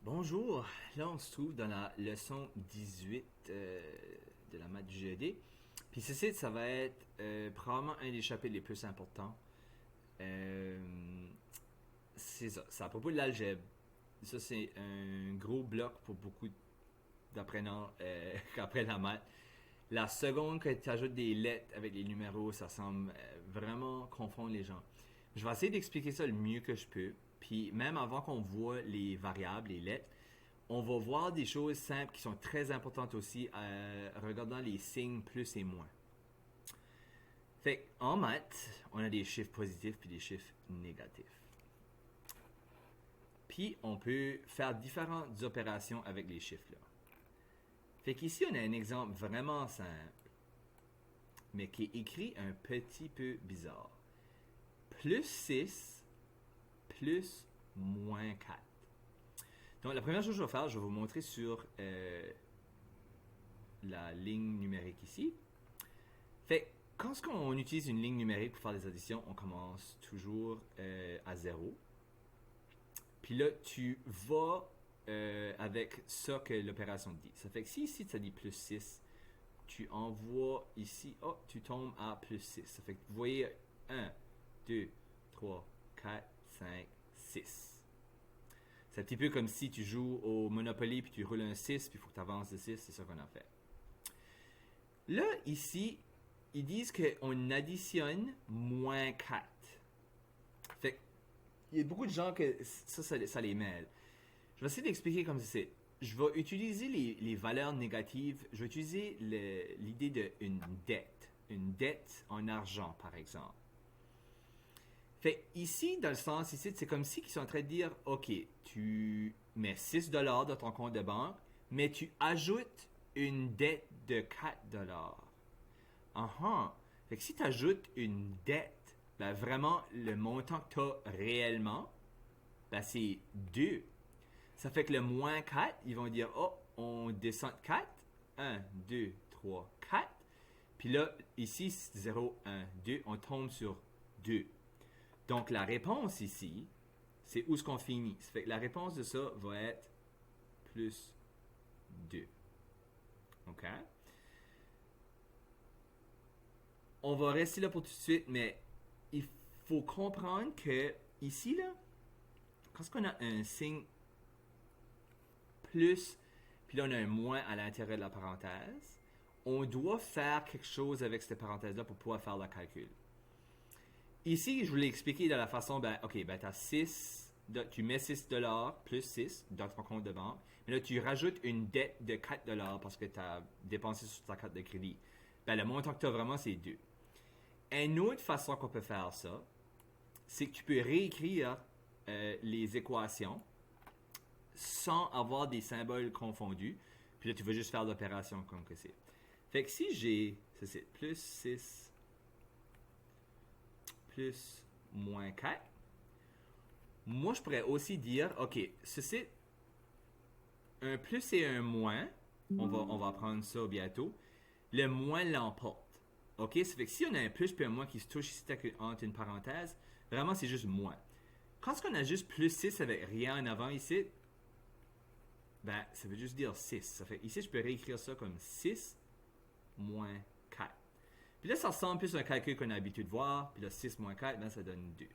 Bonjour, là on se trouve dans la leçon 18 de la maths du GED. Puis ceci, ça va être probablement un des chapitres les plus importants. C'est ça, c'est à propos de l'algèbre. Ça c'est un gros bloc pour beaucoup d'apprenants qui apprennent la maths. La seconde que tu ajoutes des lettres avec les numéros, ça semble vraiment confondre les gens. Je vais essayer d'expliquer ça le mieux que je peux. Puis même avant qu'on voit les variables, les lettres, on va voir des choses simples qui sont très importantes aussi regardant les signes plus et moins. Fait en maths, on a des chiffres positifs puis des chiffres négatifs. Puis on peut faire différentes opérations avec les chiffres là. Fait qu'ici, on a un exemple vraiment simple, mais qui est écrit un petit peu bizarre. Plus 6 plus moins 4. Donc, la première chose que je vais faire, je vais vous montrer sur la ligne numérique ici. Fait quand on utilise une ligne numérique pour faire des additions, on commence toujours à 0. Puis là, tu vas avec ça que l'opération dit. Ça fait que si ici, ça dit plus 6, tu envoies ici, tu tombes à plus 6. Ça fait que vous voyez 1, 2, 3, 4, 5, 6. C'est un petit peu comme si tu joues au Monopoly puis tu roules un 6 puis il faut que tu avances de 6, c'est ça qu'on a fait. Là, ici, ils disent qu'on additionne moins 4. Fait que, il y a beaucoup de gens que ça les mêle. Je vais essayer d'expliquer comme c'est. Je vais utiliser les valeurs négatives. Je vais utiliser l'idée d'une dette. Une dette en argent, par exemple. Fait ici, dans le sens ici, c'est comme si ils sont en train de dire, OK, tu mets 6 dollars dans ton compte de banque, mais tu ajoutes une dette de 4 dollars. Fait que si tu ajoutes une dette, ben vraiment, le montant que tu as réellement, ben c'est 2. Ça fait que le moins 4, ils vont dire, on descend de 4. 1, 2, 3, 4. Puis là, ici, 0, 1, 2, on tombe sur 2. Donc, la réponse ici, c'est où est-ce qu'on finit. Ça fait que la réponse de ça va être plus 2. OK? On va rester là pour tout de suite, mais il faut comprendre que ici, là, quand on a un signe plus, puis là on a un moins à l'intérieur de la parenthèse, on doit faire quelque chose avec cette parenthèse-là pour pouvoir faire le calcul. Ici, je vous l'ai expliqué de la façon, tu as 6, tu mets 6 dollars plus 6 dans ton compte de banque, mais là tu rajoutes une dette de 4 dollars parce que tu as dépensé sur ta carte de crédit. Le montant que tu as vraiment, c'est 2. Une autre façon qu'on peut faire ça, c'est que tu peux réécrire les équations sans avoir des symboles confondus. Puis là, tu vas juste faire l'opération comme que c'est. Fait que si j'ai, ça c'est plus 6 plus moins 4, moi je pourrais aussi dire, OK, ceci, un plus et un moins, on va prendre ça bientôt, le moins l'emporte. OK, ça fait que si on a un plus puis un moins qui se touche ici entre une parenthèse, vraiment c'est juste moins. Quand on a juste plus 6 avec rien en avant ici, ça veut juste dire 6. Ça fait ici, je peux réécrire ça comme 6 moins 4. Puis là, ça ressemble plus à un calcul qu'on a l'habitude de voir. Puis là, 6 moins 4, ça donne 2. Fait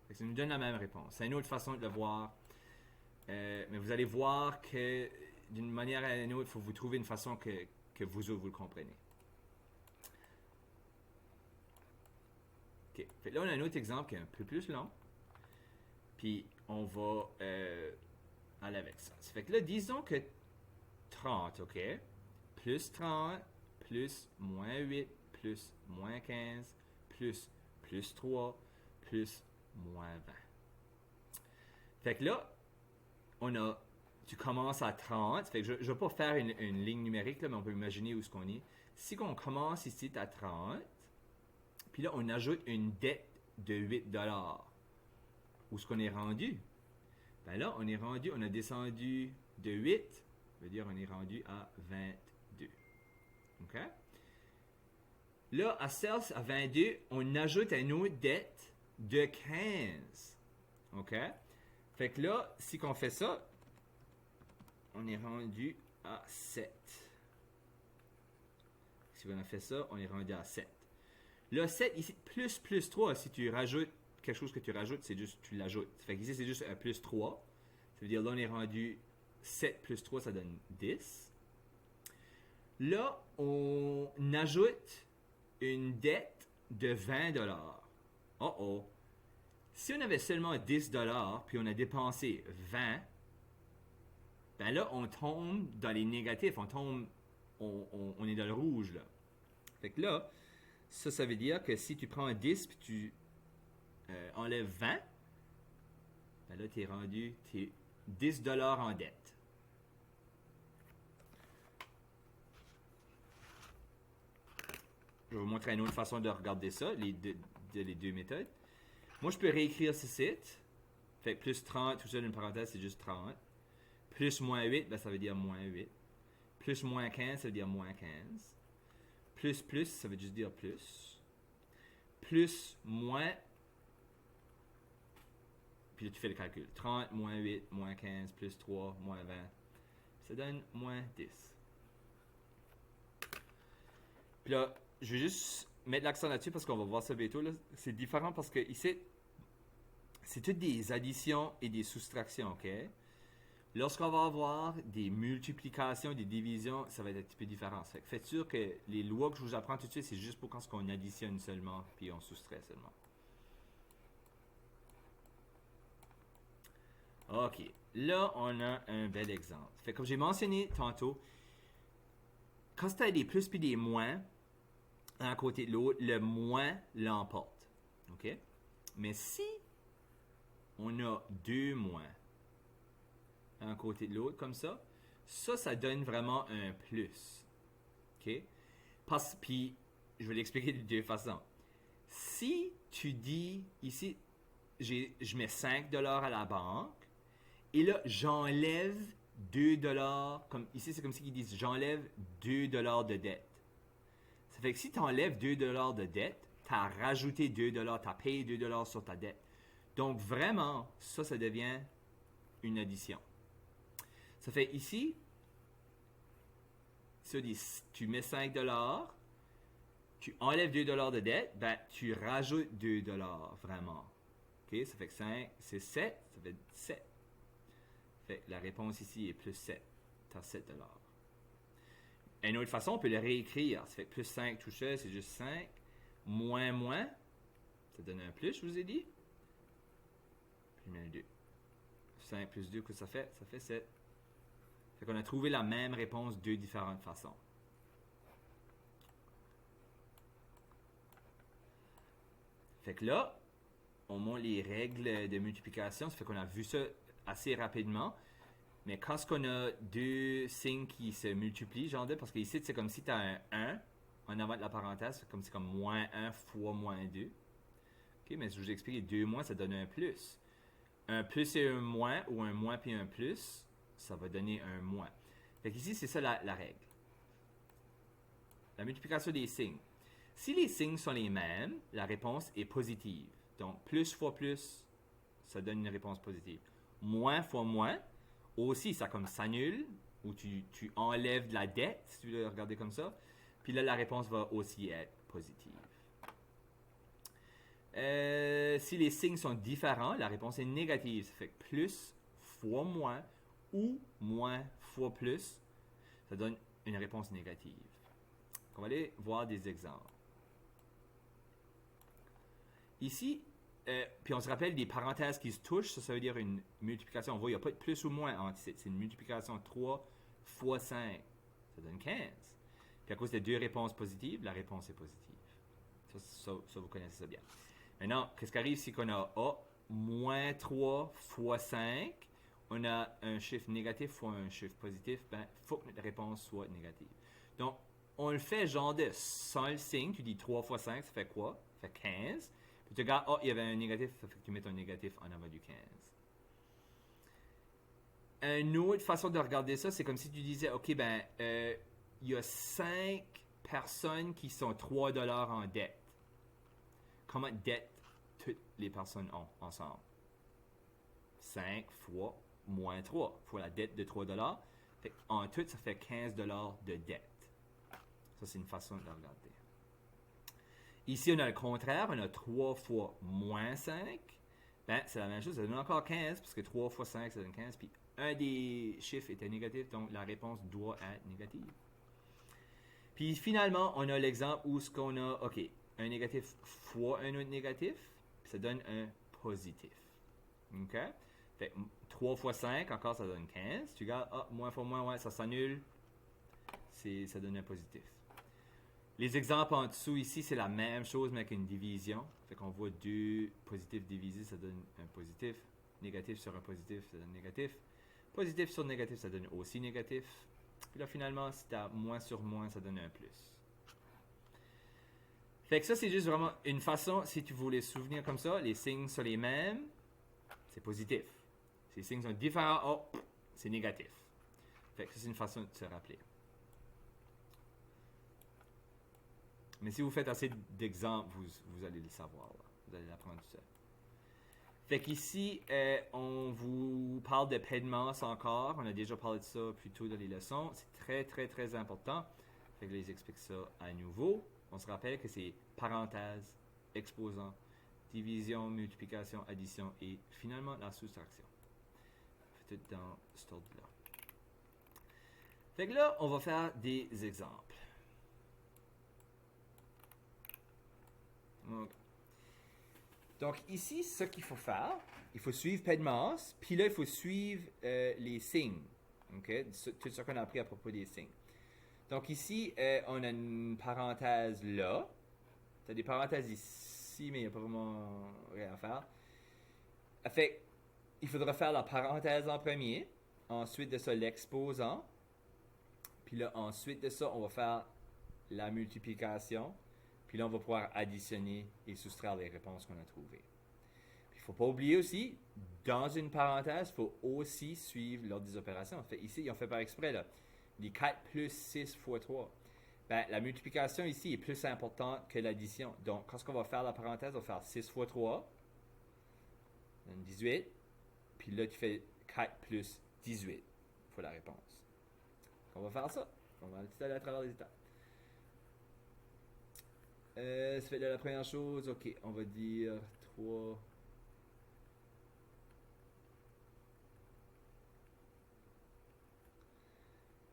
que ça nous donne la même réponse. C'est une autre façon de le voir. Mais vous allez voir que d'une manière à une autre, il faut vous trouver une façon que vous le comprenez. OK. Fait que là, on a un autre exemple qui est un peu plus long. Puis on va aller avec ça. Ça fait que là, disons que 30, OK? Plus 30, plus moins 8, plus moins 15, plus 3, plus moins 20. Fait que là, tu commences à 30. Fait que je ne vais pas faire une ligne numérique, là, mais on peut imaginer où est-ce qu'on est. Si on commence ici à 30, puis là, on ajoute une dette de 8 dollars. Où est-ce qu'on est rendu? Là, on a descendu de 8, ça veut dire on est rendu à 22. OK? Là, à 16, à 22, on ajoute une autre dette de 15. OK? Fait que là, si on fait ça, on est rendu à 7. Si on a fait ça, on est rendu à 7. Là, 7, ici, plus 3, si tu rajoutes quelque chose que tu rajoutes, c'est juste, tu l'ajoutes. Ça fait qu'ici, c'est juste un plus 3. Ça veut dire, là, on est rendu 7 plus 3, ça donne 10. Là, on ajoute une dette de 20 $. Oh oh. Si on avait seulement 10 $, puis on a dépensé 20, ben là, on tombe dans les négatifs. On est dans le rouge, là. Fait que là, ça veut dire que si tu prends un 10 puis tu enlèves 20, ben là, t'es 10 $ en dette. Je vais vous montrer une autre façon de regarder ça, les deux méthodes. Moi, je peux réécrire ce site. Fait que plus 30, tout ça d'une parenthèse, c'est juste 30. Plus moins 8, ben, ça veut dire moins 8. Plus moins 15, ça veut dire moins 15. Plus, ça veut juste dire plus. Plus, moins. Puis là, tu fais le calcul. 30, moins 8, moins 15, plus 3, moins 20. Ça donne moins 10. Puis là, je vais juste mettre l'accent là-dessus parce qu'on va voir ça bientôt. Là. C'est différent parce que ici, c'est toutes des additions et des soustractions, OK? Lorsqu'on va avoir des multiplications, des divisions, ça va être un petit peu différent. Fait que faites sûr que les lois que je vous apprends tout de suite, c'est juste pour quand on additionne seulement, puis on soustrait seulement. OK. Là, on a un bel exemple. Fait que comme j'ai mentionné tantôt, quand tu as des plus puis des moins, à côté de l'autre, le moins l'emporte. OK? Mais si on a deux moins un côté de l'autre comme ça, ça donne vraiment un plus. OK? Puis, je vais l'expliquer de deux façons. Si tu dis, ici, je mets 5 $ à la banque, et là, j'enlève 2 $, comme ici, c'est comme si ils disent, j'enlève 2 $ de dette. Ça fait que si tu enlèves 2 $ de dette, tu as rajouté 2 $, tu as payé 2 $ sur ta dette. Donc, vraiment, ça devient une addition. Ça fait ici, tu mets 5 $, tu enlèves 2 $ de dette, ben, tu rajoutes 2 $, vraiment. OK? Ça fait que 5, c'est 7, ça fait 7. Fait que la réponse ici est plus 7. Tu as 7 $. Une autre façon, on peut le réécrire. Ça fait que plus 5 tout ça, c'est juste 5. Moins, ça donne un plus, je vous ai dit. Puis je mets un 2. 5 plus 2, qu'est-ce que ça fait? Ça fait 7. Fait qu'on a trouvé la même réponse de différentes façons. Fait que là, on montre les règles de multiplication. Ça fait qu'on a vu ça assez rapidement. Mais quand on a deux signes qui se multiplient, genre parce qu'ici, c'est comme si tu as un 1 en avant de la parenthèse, c'est comme moins 1 fois moins 2. OK, mais je vous explique, deux moins, ça donne un plus. Un plus et un moins, ou un moins puis un plus, ça va donner un moins. Fait qu'ici, c'est ça la règle. La multiplication des signes. Si les signes sont les mêmes, la réponse est positive. Donc, plus fois plus, ça donne une réponse positive. Moins fois moins, aussi, ça comme s'annule, ou tu enlèves de la dette, si tu veux le regarder comme ça. Puis là, la réponse va aussi être positive. Si les signes sont différents, la réponse est négative. Ça fait que plus fois moins ou moins fois plus, ça donne une réponse négative. On va aller voir des exemples. Ici, puis on se rappelle des parenthèses qui se touchent, ça veut dire une multiplication. On voit, il n'y a pas de plus ou moins entre ici. C'est une multiplication 3 fois 5. Ça donne 15. Puis à cause des deux réponses positives, la réponse est positive. Ça vous connaissez ça bien. Maintenant, qu'est-ce qui arrive si on a moins 3 fois 5, on a un chiffre négatif fois un chiffre positif, ben, il faut que notre réponse soit négative. Donc, on le fait genre de sans le signe, tu dis 3 fois 5, ça fait quoi? Ça fait 15. Puis tu regardes, il y avait un négatif, ça fait que tu mets un négatif en avant du 15. Une autre façon de regarder ça, c'est comme si tu disais, OK, ben, il y a 5 personnes qui sont 3 $ en dette. Comment dette toutes les personnes ont ensemble? 5 fois moins 3 fois la dette de 3 $. Fait en tout, ça fait 15$ de dette. Ça, c'est une façon de regarder. Ici, on a le contraire. On a 3 fois moins 5. Ben, c'est la même chose. Ça donne encore 15, parce que 3 fois 5, ça donne 15. Puis un des chiffres était négatif, donc la réponse doit être négative. Puis finalement, on a l'exemple où ce qu'on a, OK, un négatif fois un autre négatif, puis ça donne un positif. OK? Fait 3 fois 5, encore, ça donne 15. Tu regardes, moins fois moins, ouais, ça s'annule. Ça donne un positif. Les exemples en dessous ici, c'est la même chose, mais avec une division. Fait qu'on voit 2 positifs divisés, ça donne un positif. Négatif sur un positif, ça donne négatif. Positif sur négatif, ça donne aussi négatif. Puis là, finalement, si tu as moins sur moins, ça donne un plus. Fait que ça, c'est juste vraiment une façon, si tu voulais souvenir comme ça, les signes sont les mêmes, c'est positif. Si les signes sont différents, c'est négatif. Fait que ça, c'est une façon de se rappeler. Mais si vous faites assez d'exemples, vous allez le savoir. Là. Vous allez l'apprendre tout seul. Fait qu'ici, on vous parle de paie de masse encore. On a déjà parlé de ça plus tôt dans les leçons. C'est très, très, très important. Fait que là, ils expliquent ça à nouveau. On se rappelle que c'est parenthèse, exposant, division, multiplication, addition et finalement la soustraction. Fait tout dans cet ordre-là. Fait que là, on va faire des exemples. Donc ici, ce qu'il faut faire, il faut suivre paie de masse, puis là, il faut suivre les signes. Okay? Tout ce qu'on a appris à propos des signes. Donc ici, on a une parenthèse là. Tu as des parenthèses ici, mais il n'y a pas vraiment rien à faire. Fait il faudra faire la parenthèse en premier, ensuite de ça, l'exposant. Puis là, ensuite de ça, on va faire la multiplication. Puis là, on va pouvoir additionner et soustraire les réponses qu'on a trouvées. Il ne faut pas oublier aussi, dans une parenthèse, il faut aussi suivre l'ordre des opérations. Fait, ici, ils ont fait par exprès, là, les 4 plus 6 fois 3. Ben, la multiplication ici est plus importante que l'addition. Donc, quand on va faire la parenthèse, on va faire 6 fois 3, ça donne 18. Puis là, tu fais 4 plus 18 pour la réponse. On va faire ça. On va aller à travers les étapes. Ça fait de la première chose, ok, on va dire 3.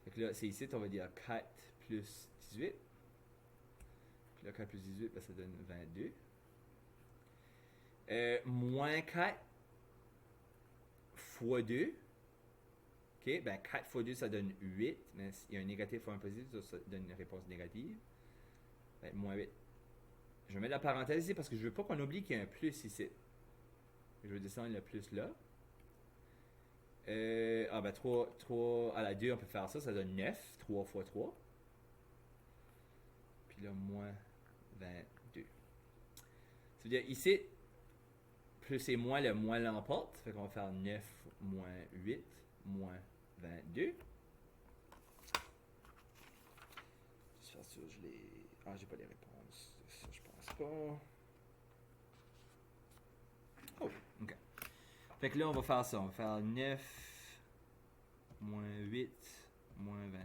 Fait que là, c'est ici, on va dire 4 plus 18. Puis là, 4 plus 18, ben, ça donne 22. Moins 4 fois 2. Ok, ben 4 fois 2, ça donne 8. Mais il y a un négatif fois un positif, ça donne une réponse négative. Ben, moins 8. Je vais mettre la parenthèse ici parce que je ne veux pas qu'on oublie qu'il y a un plus ici. Je vais descendre le plus là. Ben 3 à la 2, on peut faire ça. Ça donne 9. 3 fois 3. Puis là, moins 22. Ça veut dire ici, plus et moins, le moins l'emporte. Fait qu'on va faire 9 moins 8 moins 22. Je vais faire ça, je les... Ah, j'ai pas les réponses. Ça, je pense pas. Oh, ok. Fait que là, on va faire ça. On va faire 9 moins 8 moins 22.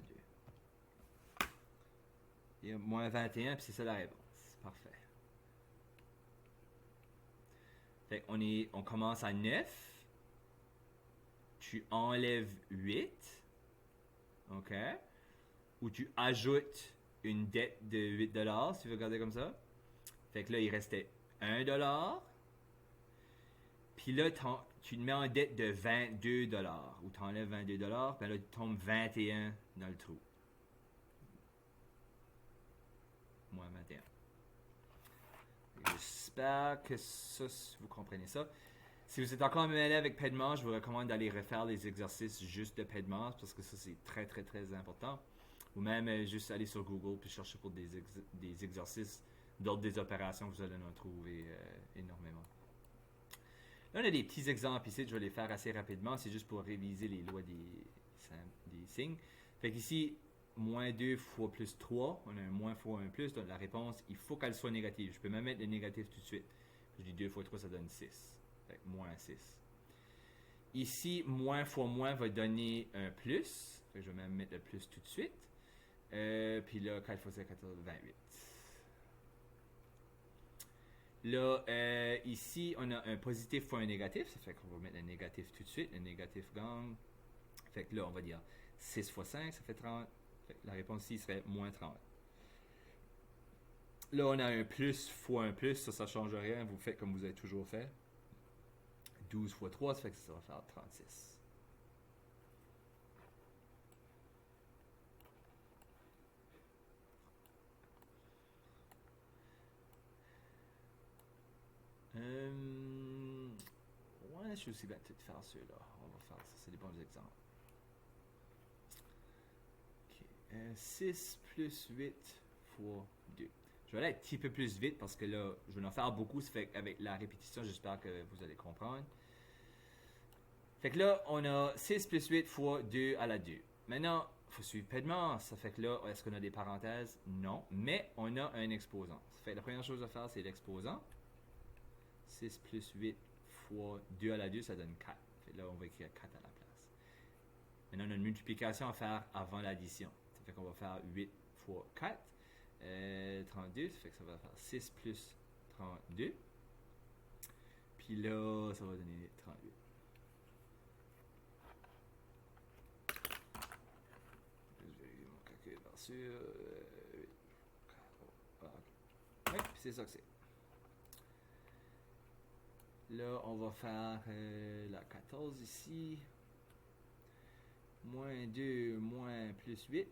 Il y a moins 21, puis c'est ça la réponse. Parfait. Fait qu'on commence à 9. Tu enlèves 8. OK? Ou tu ajoutes une dette de 8$, si tu veux regarder comme ça. Fait que là, il restait 1$. Puis là, tu te mets en dette de 22$. Ou tu enlèves 22$. Puis là, tu tombes 21 dans le trou. Moins 21. J'espère que ça, vous comprenez ça. Si vous êtes encore mêlé avec paie de masse, je vous recommande d'aller refaire les exercices juste de paie de masse parce que ça, c'est très, très, très important. Ou même juste aller sur Google puis chercher pour des exercices d'ordre des opérations, vous allez en trouver énormément. Là, on a des petits exemples ici, je vais les faire assez rapidement. C'est juste pour réviser les lois des signes. Fait qu'ici, moins 2 fois plus 3, on a un moins fois un plus, donc la réponse, il faut qu'elle soit négative. Je peux même mettre le négatif tout de suite. Je dis 2 fois 3, ça donne 6. Fait que moins 6. Ici, moins fois moins va donner un plus. Fait que je vais même mettre le plus tout de suite. Puis là, 4 fois 7, 14, 28. Là, ici, on a un positif fois un négatif. Ça fait qu'on va mettre le négatif tout de suite. Le négatif gagne. Fait que là, on va dire 6 fois 5, ça fait 30. Fait que la réponse ici serait moins 30. Là, on a un plus fois un plus. Ça ne change rien. Vous faites comme vous avez toujours fait. 12 fois 3, ça fait que ça va faire 36. Ouais, je suis aussi bien de faire ceux-là. On va faire ça, c'est des bons exemples. Ok. 6 plus 8 fois 2. Je vais aller un petit peu plus vite parce que là, je vais en faire beaucoup. Ça fait qu'avec la répétition, j'espère que vous allez comprendre. Fait que là, on a 6 plus 8 fois 2 à la 2. Maintenant, il faut suivre paiement. Ça fait que là, est-ce qu'on a des parenthèses? Non. Mais on a un exposant. Ça fait que la première chose à faire, c'est l'exposant. 6 plus 8 fois 2 à la 2, ça donne 4. Fait que là, on va écrire 4 à la place. Maintenant, on a une multiplication à faire avant l'addition. Ça fait qu'on va faire 8 fois 4. 32, ça fait que ça va faire 6 plus 32. Puis là, ça va donner 38. Je vais vérifier mon calcul par sûr. Oui, c'est ça que c'est. Là, on va faire la 14 ici. Moins 2, moins plus 8.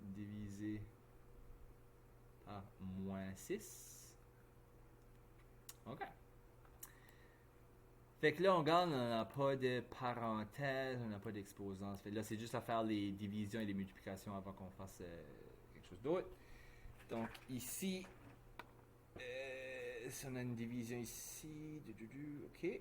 Divisé par moins 6. OK. Fait que là, on regarde, on n'a pas de parenthèse, on n'a pas d'exposant. Fait que là, c'est juste à faire les divisions et les multiplications avant qu'on fasse quelque chose d'autre. Donc, ici, si on a une division ici, OK.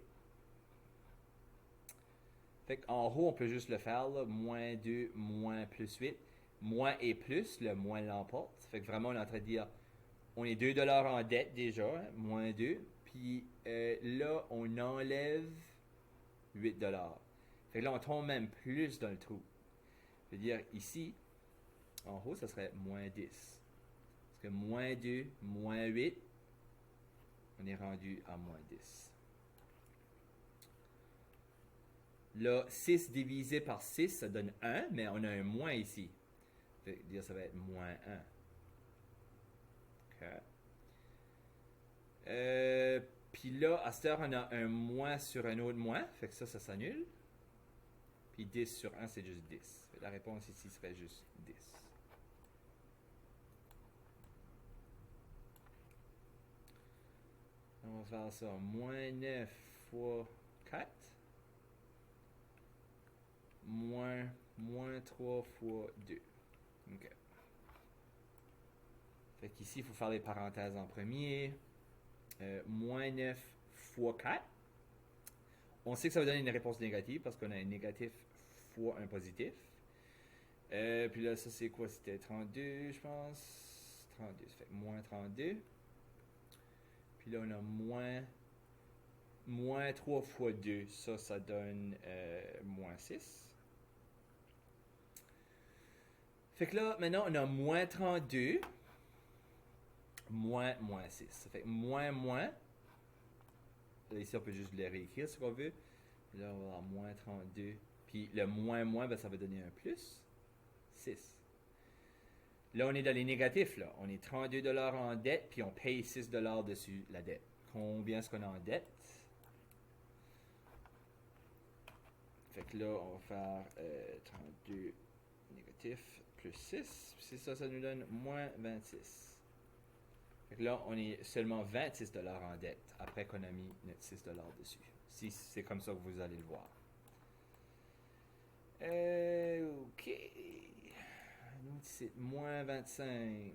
Fait qu'en haut, on peut juste le faire, là, moins 2, moins plus 8. Moins et plus, le moins l'emporte. Fait que vraiment, on est en train de dire, on est 2$ en dette déjà, hein, moins 2. Puis là, on enlève 8$. Fait que là, on tombe même plus dans le trou. Je veux dire, ici, en haut, ça serait moins 10. Parce que moins 2, moins 8, on est rendu à moins 10. Là, 6 divisé par 6, ça donne 1, mais on a un moins ici. Ça veut dire ça va être moins 1. OK. Puis là, à cette heure, on a un moins sur un autre moins. Fait que ça s'annule. Puis 10 sur 1, c'est juste 10. Fait que la réponse ici serait juste 10. On va faire ça. Moins 9 fois 4. Moins 3 fois 2. OK. Fait qu'ici, il faut faire les parenthèses en premier. Moins 9 fois 4. On sait que ça va donner une réponse négative parce qu'on a un négatif fois un positif. Puis là, ça c'est quoi? C'était 32, je pense. 32, ça fait moins 32. Puis là, on a moins 3 fois 2. Ça donne moins 6. Fait que là, maintenant, on a moins 32. Moins 6. Ça fait moins. Là, ici, on peut juste le réécrire si on veut. Puis là, on va avoir moins 32. Puis le moins, ben, ça va donner un plus 6. Là, on est dans les négatifs. Là. On est 32$ en dette, puis on paye 6$ dessus la dette. Combien est-ce qu'on a en dette? Fait que là, on va faire 32 négatif plus 6. Puis ça, ça nous donne moins 26. Fait que là, on est seulement 26$ en dette après qu'on a mis notre 6$ dessus. Si c'est comme ça que vous allez le voir. OK. Nous, c'est moins 25.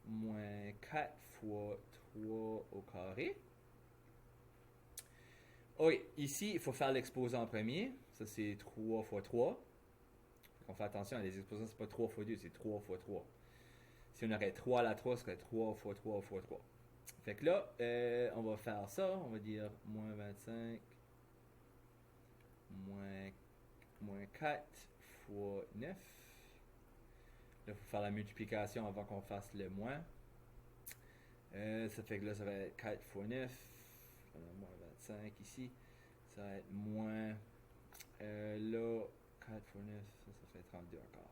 Moins 4 fois 3 au carré. Oui, ici, il faut faire l'exposant en premier. Ça, c'est 3 fois 3. On fait attention, les exposants, c'est pas 3 fois 2, c'est 3 fois 3. Si on aurait 3 à la 3, ce serait 3 fois 3 fois 3. Fait que là, on va faire ça. On va dire moins 25 moins 4 fois 9. Là, il faut faire la multiplication avant qu'on fasse le moins. Ça fait que là, ça va être 4 fois 9. Moins 25 ici. Ça va être moins. Là, 4 fois 9, ça fait 32 encore.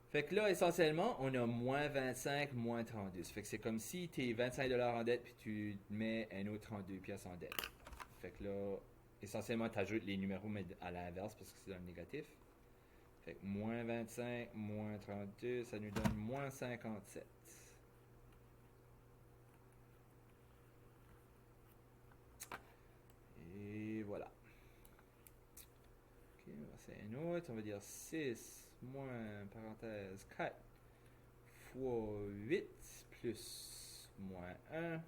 Fait que là, essentiellement, on a moins 25, moins 32. Ça fait que c'est comme si tu es 25$ en dette puis tu mets un autre 32 pièces en dette. Fait que là, essentiellement, tu ajoutes les numéros mais à l'inverse parce que c'est dans le négatif. Fait que moins 25, moins 32, ça nous donne moins 57. Et voilà. Ok, on va faire un autre. On va dire 6 moins, parenthèse, 4 fois 8 plus moins 1.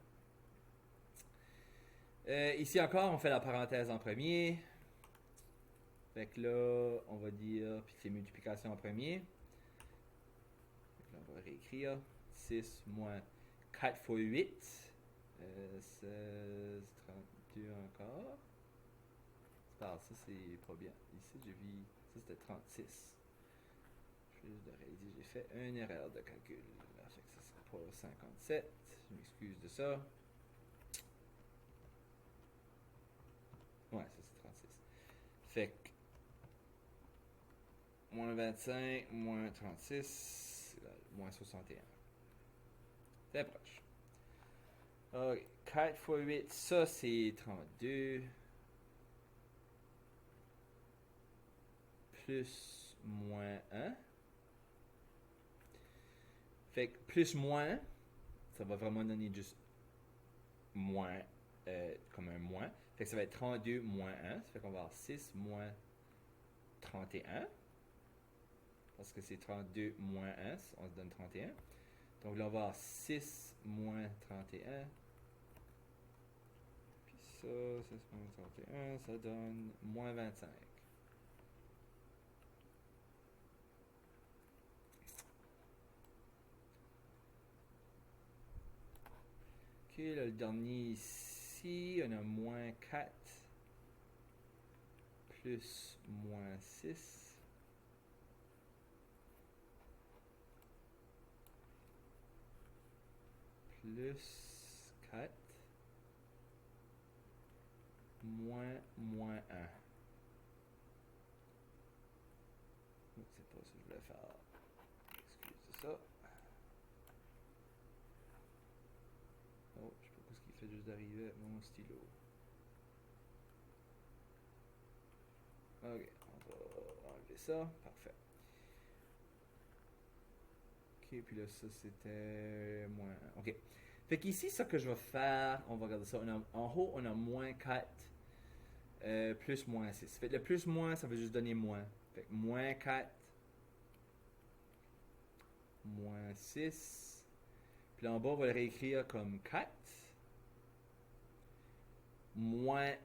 Ici encore, on fait la parenthèse en premier. Fait que là, on va dire, puis c'est multiplication en premier. Fait que là, on va réécrire. 6 moins 4 fois 8. 16, 32 encore. Ça c'est pas bien. Ici, j'ai vu, ça c'était 36. Juste de réaliser, j'ai fait une erreur de calcul. Là, fait que ça sera pas 57. Je m'excuse de ça. Ouais, ça c'est 36. Fait que moins 25, moins 36, moins 61. C'est proche. Ok, 4 fois 8, ça c'est 32. Plus moins 1. Fait que plus moins, ça va vraiment donner juste moins, comme un moins. Fait que ça va être 32 moins 1. Ça fait qu'on va avoir 6 moins 31. Parce que c'est 32 moins 1, on se donne 31. Donc là, on va avoir 6 moins 31. Puis ça, 6 moins 31, ça donne moins 25. Ok, là, le dernier ici, on a moins 4 plus moins 6. Plus 4 moins 1. Oh, c'est pas ça que je voulais faire. Excusez ça. Oh, je sais pas ce qu'il fait juste d'arriver avec mon stylo. Ok, on va enlever ça. Parfait. Ok, puis là, ça c'était moins 1. Ok. Fait qu'ici, ce que je vais faire, on va regarder ça. En haut, on a moins 4 plus moins 6. Fait que le plus moins, ça veut juste donner moins. Fait que moins 4 moins 6. Puis là, en bas, on va le réécrire comme 4. Moins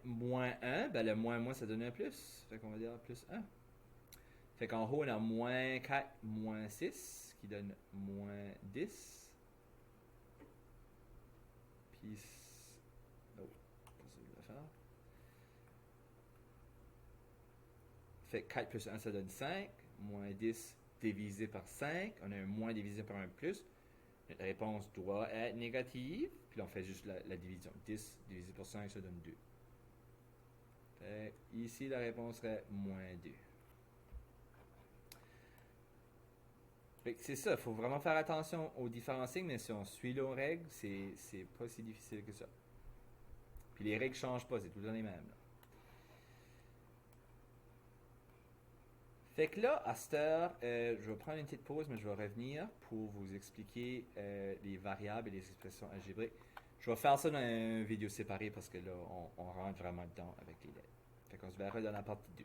1, ben le moins, ça donne un plus. Fait qu'on va dire plus 1. Fait qu'en haut, on a moins 4 moins 6, qui donne moins 10. Puis... oh, pas ça que je voulais faire. Fait que 4 plus 1, ça donne 5. Moins 10 divisé par 5. On a un moins divisé par un plus. Notre réponse doit être négative. Puis là, on fait juste la division. 10 divisé par 5, ça donne 2. Fait ici, la réponse serait moins 2. Fait que c'est ça, il faut vraiment faire attention aux différents signes, mais si on suit nos règles, c'est pas si difficile que ça. Puis les règles ne changent pas, c'est tout le temps les mêmes. Là. Fait que là, à cette heure, je vais prendre une petite pause, mais je vais revenir pour vous expliquer les variables et les expressions algébriques. Je vais faire ça dans une vidéo séparée parce que là, on rentre vraiment dedans avec les lettres. Fait qu'on se verra dans la partie 2.